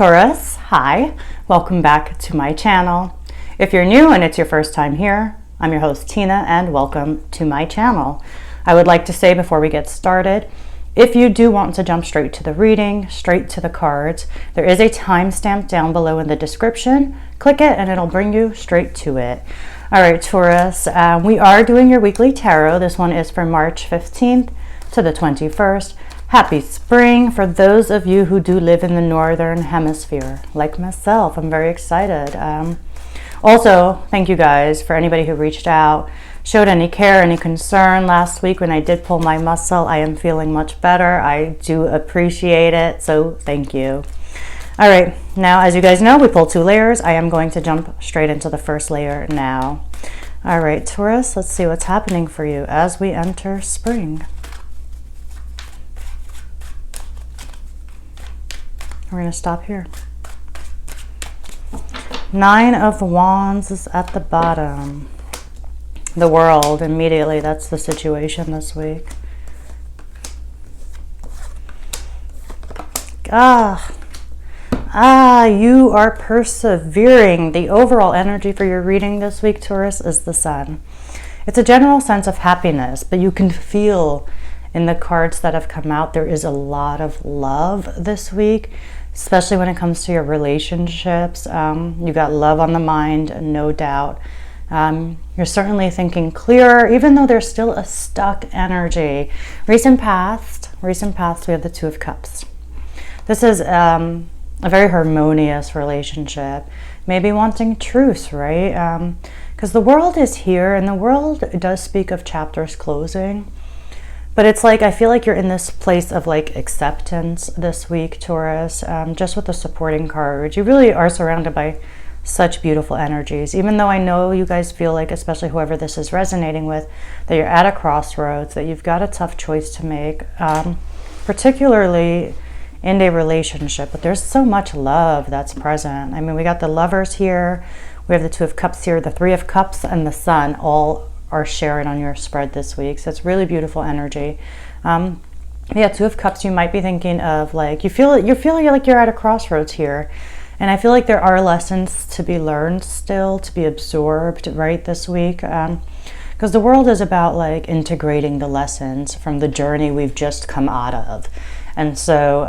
Taurus, hi, welcome back to my channel. If you're new and it's your first time here, I'm your host Tina and welcome to my channel. I would like to say before we get started, if you do want to jump straight to the reading, straight to the cards, there is a timestamp down below in the description. Click it and it'll bring you straight to it. All right, Taurus, we are doing your weekly tarot. This one is for March 15th to the 21st. Happy spring for those of you who do live in the northern hemisphere, like myself. I'm very excited. Also, thank you guys for anybody who reached out, showed any care, any concern last week when I did pull my muscle. I am feeling much better. I do appreciate it, so thank you. All right, now as you guys know, we pull 2 layers. I am going to jump straight into the first layer now. All right, Taurus, let's see what's happening for you as we enter spring. We're going to stop here. 9 of Wands is at the bottom. The world, immediately, that's the situation this week. You are persevering. The overall energy for your reading this week, Taurus, is the Sun. It's a general sense of happiness, but you can feel in the cards that have come out, there is a lot of love this week, especially when it comes to your relationships. You got love on the mind, no doubt. You're certainly thinking clearer, even though there's still a stuck energy. Recent past, we have the 2 of Cups. This is a very harmonious relationship, maybe wanting truce, right? Because the world is here, and the world does speak of chapters closing. But it's like, I feel like you're in this place of like acceptance this week, Taurus, just with the supporting cards. You really are surrounded by such beautiful energies. Even though I know you guys feel like, especially whoever this is resonating with, that you're at a crossroads, that you've got a tough choice to make, particularly in a relationship. But there's so much love that's present. I mean, we got the Lovers here, we have the 2 of Cups here, the 3 of Cups, and the Sun all are sharing on your spread this week. So it's really beautiful energy. Yeah, 2 of Cups, you might be thinking of like, you're feeling like you're at a crossroads here. And I feel like there are lessons to be learned still, to be absorbed, right, this week. Because the world is about like integrating the lessons from the journey we've just come out of. And so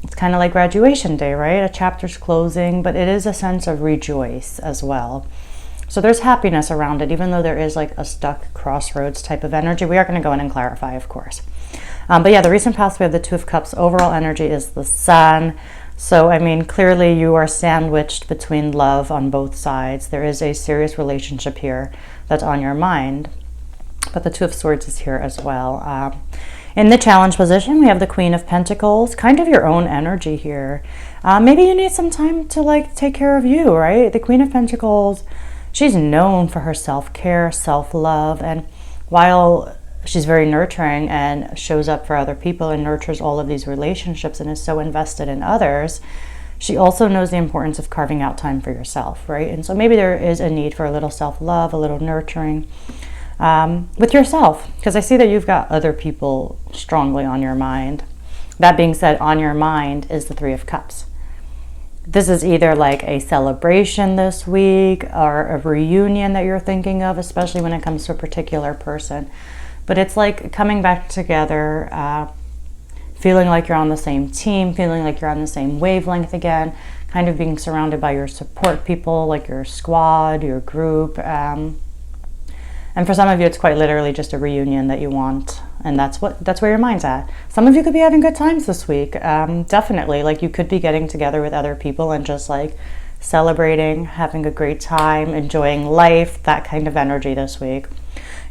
it's kind of like graduation day, right? A chapter's closing, but it is a sense of rejoice as well. So there's happiness around it, even though there is like a stuck crossroads type of energy. We are going to go in and clarify, of course. But yeah, the recent past, we have the 2 of Cups. Overall energy is the Sun. So, I mean, clearly you are sandwiched between love on both sides. There is a serious relationship here that's on your mind. But the 2 of Swords is here as well. In the challenge position, we have the Queen of Pentacles, kind of your own energy here. Maybe you need some time to like take care of you, right? The Queen of Pentacles, she's known for her self-care, self-love, and while she's very nurturing and shows up for other people and nurtures all of these relationships and is so invested in others, she also knows the importance of carving out time for yourself, right? And so maybe there is a need for a little self-love, a little nurturing with yourself, because I see that you've got other people strongly on your mind. That being said, on your mind is the 3 of Cups. This is either like a celebration this week or a reunion that you're thinking of, especially when it comes to a particular person. But it's like coming back together, feeling like you're on the same team, feeling like you're on the same wavelength again, kind of being surrounded by your support people, like your squad, your group. And for some of you, it's quite literally just a reunion that you want. And that's where your mind's at. Some of you could be having good times this week. Definitely, like you could be getting together with other people and just like celebrating, having a great time, enjoying life, that kind of energy this week.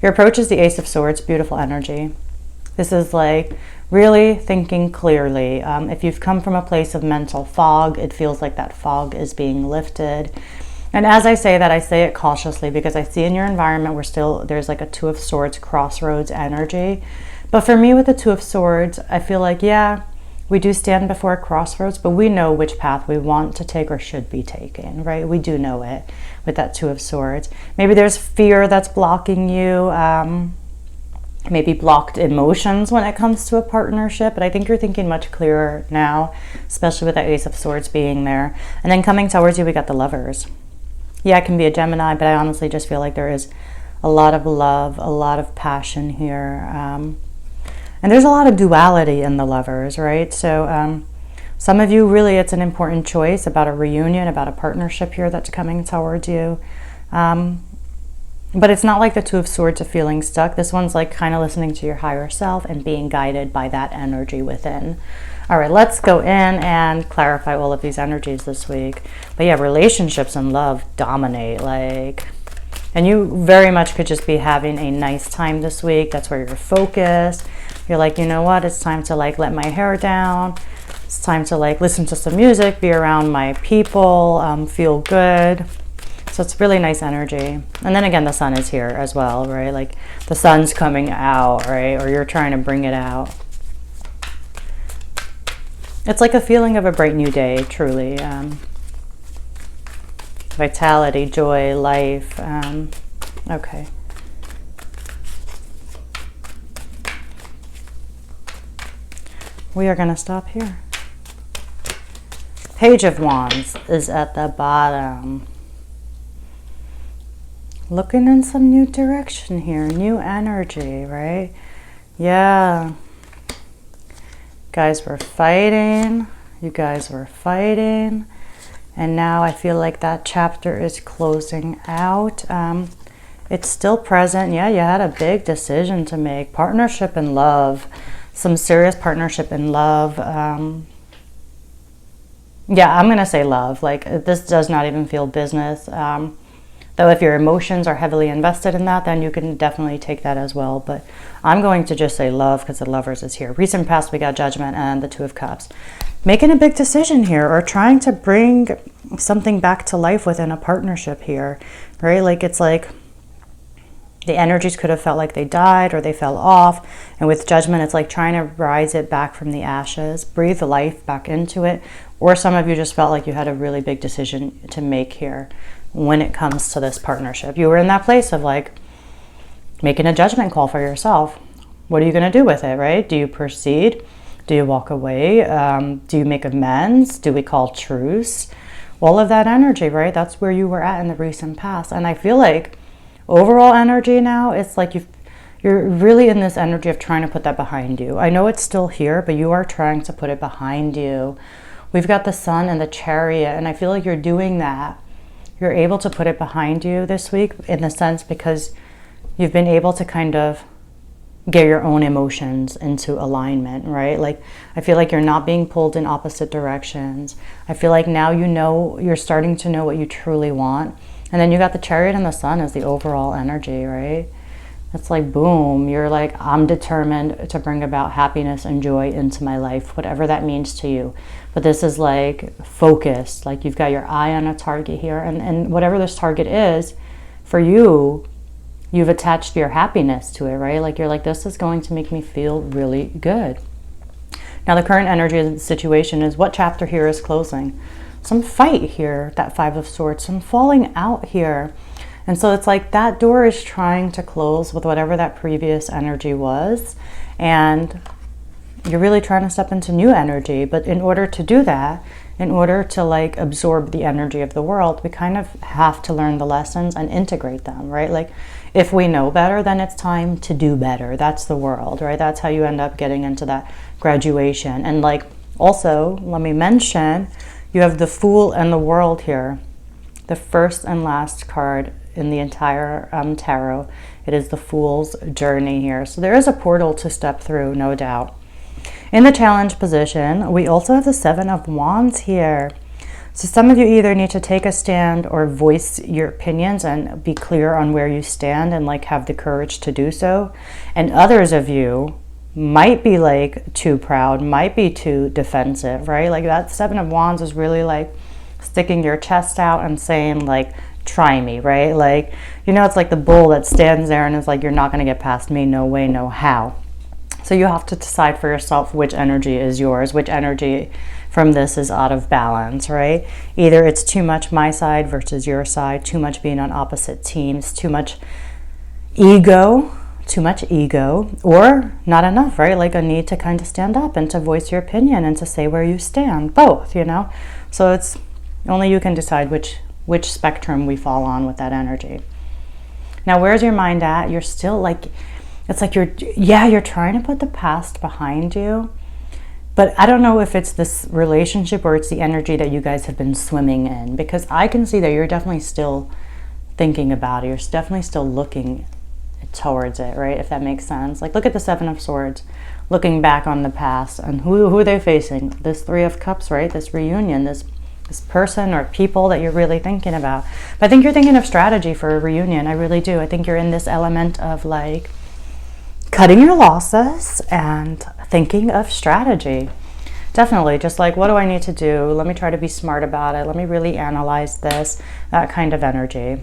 Your approach is the Ace of Swords, beautiful energy. This is like really thinking clearly. If you've come from a place of mental fog, it feels like that fog is being lifted. And as I say that, I say it cautiously because I see in your environment there's like a 2 of Swords crossroads energy. But for me with the 2 of Swords, I feel like, yeah, we do stand before a crossroads, but we know which path we want to take or should be taking, right? We do know it with that 2 of Swords. Maybe there's fear that's blocking you. maybe blocked emotions when it comes to a partnership, but I think you're thinking much clearer now, especially with that Ace of Swords being there. And then coming towards you, we got the Lovers. Yeah, it can be a Gemini, but I honestly just feel like there is a lot of love, a lot of passion here. And there's a lot of duality in the Lovers, right? So some of you, really, it's an important choice about a reunion, about a partnership here that's coming towards you. But it's not like the Two of Swords of feeling stuck. This one's like kind of listening to your higher self and being guided by that energy within. All right, let's go in and clarify all of these energies this week. But yeah, relationships and love dominate, and you very much could just be having a nice time this week. That's where you're focused. You're like, you know what? It's time to let my hair down. It's time to listen to some music, be around my people, feel good. So it's really nice energy. And then again, the sun is here as well, right? The sun's coming out, right? Or you're trying to bring it out. It's like a feeling of a bright new day, truly. Vitality, joy, life. Okay. We are going to stop here. Page of Wands is at the bottom. Looking in some new direction here, new energy, right? Yeah. Guys were fighting. You guys were fighting. And now I feel like that chapter is closing out. It's still present. Yeah, you had a big decision to make. Partnership and love. Some serious partnership and love. Yeah, I'm going to say love. This does not even feel business. Though if your emotions are heavily invested in that, then you can definitely take that as well. But I'm going to just say love because the Lovers is here. Recent past, we got Judgment and the Two of Cups. Making a big decision here, or trying to bring something back to life within a partnership here, right? It's like the energies could have felt like they died or they fell off. And with Judgment, it's like trying to rise it back from the ashes, breathe life back into it. Or some of you just felt like you had a really big decision to make here when it comes to this partnership. You were in that place of making a judgment call for yourself. What are you going to do with it, right? Do you proceed? Do you walk away? Do you make amends? Do we call truce? All of that energy, right? That's where you were at in the recent past. And I feel like overall energy now, it's like you're really in this energy of trying to put that behind you. I know it's still here, but you are trying to put it behind you. We've got the Sun and the Chariot, and I feel like you're doing that. You're able to put it behind you this week in the sense because you've been able to kind of get your own emotions into alignment, right? I feel like you're not being pulled in opposite directions. I feel like now you're starting to know what you truly want. And then you got the Chariot and the Sun as the overall energy, right? It's boom, you're I'm determined to bring about happiness and joy into my life, whatever that means to you. But this is focused, you've got your eye on a target here, and whatever this target is, for you, you've attached your happiness to it, right? You're this is going to make me feel really good. Now the current energy of the situation is, what chapter here is closing? Some fight here, that Five of Swords, some falling out here. And so it's that door is trying to close with whatever that previous energy was. And you're really trying to step into new energy. But in order to do that, in order to absorb the energy of the world, we kind of have to learn the lessons and integrate them, right? If we know better, then it's time to do better. That's the world, right? That's how you end up getting into that graduation. And also, let me mention, you have the Fool and the World here. The first and last card in the entire tarot. It is the Fool's journey here. So there is a portal to step through, no doubt. In the challenge position, we also have the Seven of Wands here. So some of you either need to take a stand or voice your opinions and be clear on where you stand and have the courage to do so. And others of you might be too proud, might be too defensive, right? That Seven of Wands is really sticking your chest out and saying try me, right? It's the bull that stands there and is you're not going to get past me, no way, no how. So you have to decide for yourself which energy is yours, which energy from this is out of balance, right? Either it's too much my side versus your side, too much being on opposite teams, too much ego, too much ego or not enough, right? Like a need to kind of stand up and to voice your opinion and to say where you stand, both, you know? So it's only you can decide which spectrum we fall on with that energy. Now, where's your mind at? You're still like, it's like you're trying to put the past behind you, but I don't know if it's this relationship or it's the energy that you guys have been swimming in, because I can see that you're definitely still thinking about it. You're definitely still looking towards it, right? If that makes sense. Like, look at the Seven of Swords, looking back on the past, and who are they facing? This Three of Cups, right? This reunion, this person or people that you're really thinking about. But I think you're thinking of strategy for a reunion. I really do. I think you're in this element of like cutting your losses and thinking of strategy. Definitely. Just like, what do I need to do? Let me try to be smart about it. Let me really analyze this. That kind of energy.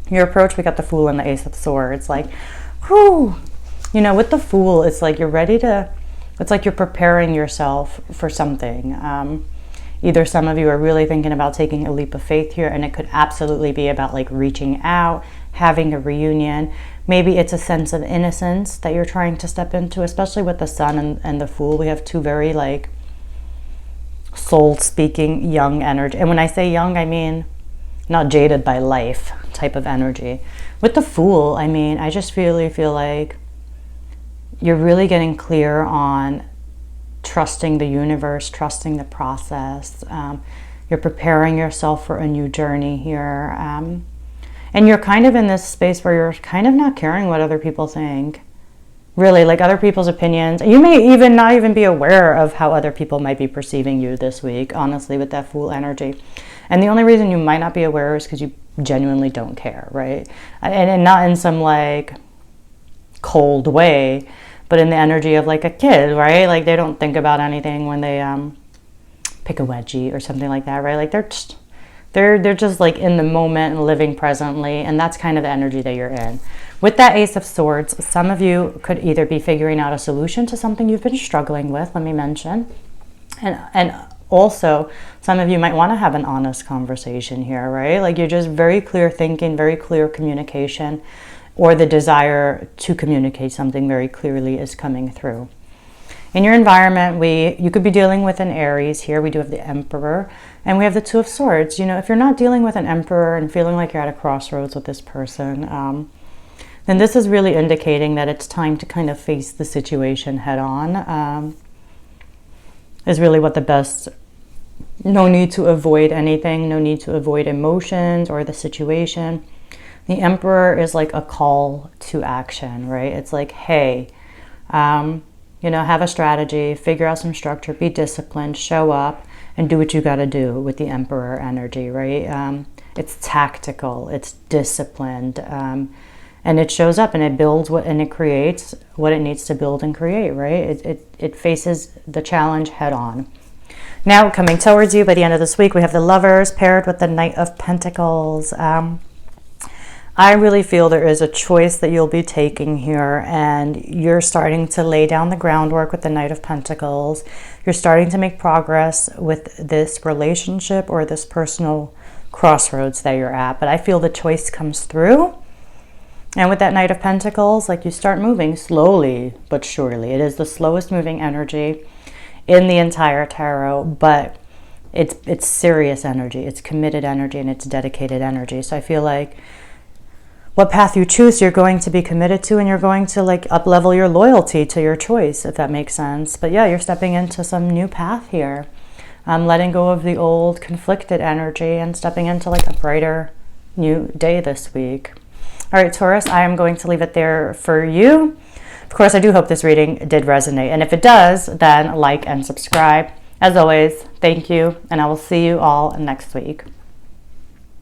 Your approach, we got the Fool and the Ace of Swords. Like, whoo, you know, with the Fool, it's like you're ready to, it's like you're preparing yourself for something. Either some of you are really thinking about taking a leap of faith here, and it could absolutely be about like reaching out, having a reunion. Maybe it's a sense of innocence that you're trying to step into, especially with the Sun and the Fool. We have two very like soul-speaking young energy. And when I say young, I mean not jaded by life type of energy. With the Fool, I mean, I just really feel like you're really getting clear on trusting the universe, trusting the process. You're preparing yourself for a new journey here. And you're kind of in this space where you're kind of not caring what other people think. Really, like other people's opinions. You may even not even be aware of how other people might be perceiving you this week, honestly, with that Fool energy. And the only reason you might not be aware is because you genuinely don't care, right? And not in some like cold way, but in the energy of like a kid, right? Like they don't think about anything when they pick a wedgie or something like that, right? Like they're just like in the moment and living presently, and that's kind of the energy that you're in. With that Ace of Swords, some of you could either be figuring out a solution to something you've been struggling with, let me mention, and also some of you might want to have an honest conversation here, right? Like you're just very clear thinking, very clear communication, or the desire to communicate something very clearly is coming through. In your environment, you could be dealing with an Aries here. We do have the Emperor, and we have the Two of Swords. You know, if you're not dealing with an Emperor and feeling like you're at a crossroads with this person, then this is really indicating that it's time to kind of face the situation head on. Is really what the best, no need to avoid anything, no need to avoid emotions or the situation. The Emperor is like a call to action, right? It's like, hey, you know, have a strategy, figure out some structure, be disciplined, show up, and do what you got to do with the Emperor energy, right? It's tactical, it's disciplined, and it shows up and it builds and it creates what it needs to build and create, right? It faces the challenge head on. Now, coming towards you by the end of this week, we have the Lovers paired with the Knight of Pentacles. I really feel there is a choice that you'll be taking here, and you're starting to lay down the groundwork with the Knight of Pentacles. You're starting to make progress with this relationship or this personal crossroads that you're at, but I feel the choice comes through. And with that Knight of Pentacles, like you start moving slowly but surely. It is the slowest moving energy in the entire tarot, but it's serious energy, it's committed energy, and it's dedicated energy. So I feel like what path you choose, you're going to be committed to, and you're going to like up-level your loyalty to your choice, if that makes sense. But yeah, you're stepping into some new path here. Letting go of the old conflicted energy and stepping into like a brighter new day this week. All right, Taurus, I am going to leave it there for you. Of course, I do hope this reading did resonate. And if it does, then like and subscribe. As always, thank you, and I will see you all next week.